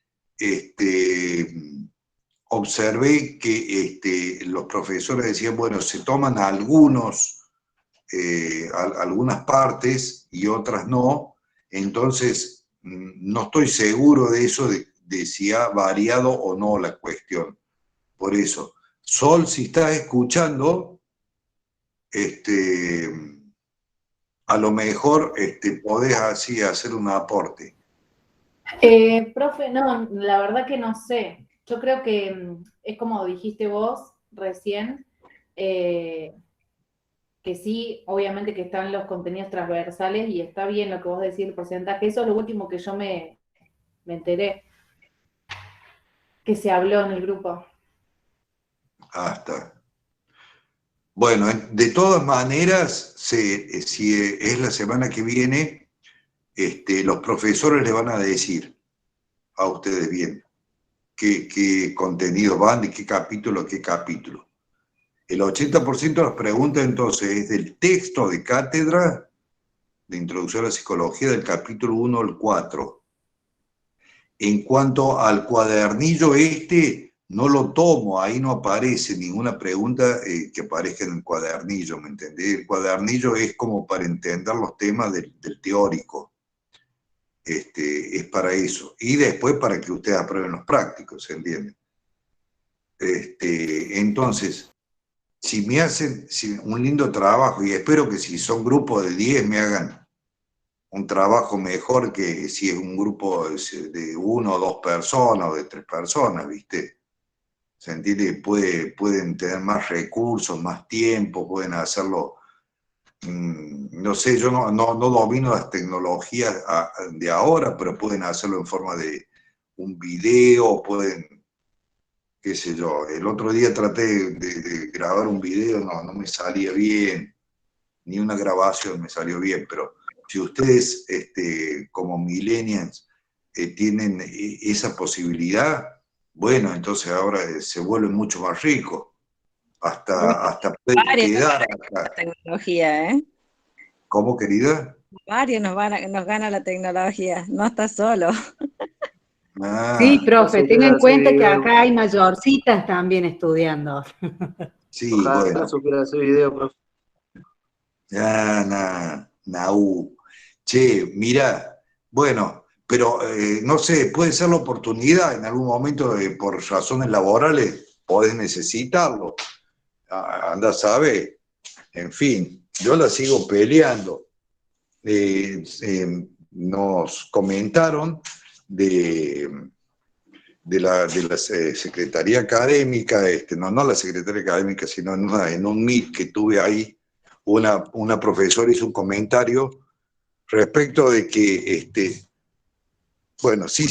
observé que los profesores decían, bueno, se toman algunas partes y otras no, entonces no estoy seguro de eso, de si ha variado o no la cuestión. Por eso, Sol, si estás escuchando, a lo mejor podés así hacer un aporte. Profe, no, la verdad que no sé. Yo creo que es como dijiste vos recién, que sí, obviamente que están los contenidos transversales y está bien lo que vos decís, el porcentaje. Eso es lo último que yo me enteré, que se habló en el grupo. Ah, está. Bueno, de todas maneras, si es la semana que viene, los profesores le van a decir a ustedes bien qué contenidos van, de qué capítulo a qué capítulo. El 80% de las preguntas, entonces, es del texto de cátedra de Introducción a la Psicología del capítulo 1 al 4. En cuanto al cuadernillo no lo tomo, ahí no aparece ninguna pregunta que aparezca en el cuadernillo, ¿me entendés? El cuadernillo es como para entender los temas del teórico. Es para eso. Y después para que ustedes aprueben los prácticos, ¿se entiende? Entonces, si me hacen un lindo trabajo, y espero que si son grupos de 10 me hagan un trabajo mejor que si es un grupo de 1 o 2 personas o de 3 personas, ¿viste? ¿Se entiende? Pueden tener más recursos, más tiempo, pueden hacerlo, no sé, yo no domino las tecnologías de ahora, pero pueden hacerlo en forma de un video, pueden, qué sé yo. El otro día traté de grabar un video, no me salía bien, ni una grabación me salió bien, pero si ustedes como millennials tienen esa posibilidad, bueno, entonces ahora se vuelven mucho más ricos, hasta pueden Varios nos quedar gana la acá. tecnología, ¿eh? ¿Cómo, querida? Varios nos gana la tecnología, no estás solo. Sí, profe, Entonces, tenga en hacer cuenta que video. acá hay mayorcitas también estudiando. Sí, Ojalá bueno. supiera hacer video, profe. Che, mira, bueno, pero no sé, puede ser la oportunidad en algún momento, por razones laborales, podés necesitarlo. Anda, sabe. En fin, yo la sigo peleando. Nos comentaron de la Secretaría Académica, no la Secretaría Académica, sino en un meet que tuve ahí, una profesora hizo un comentario respecto de que, bueno, sí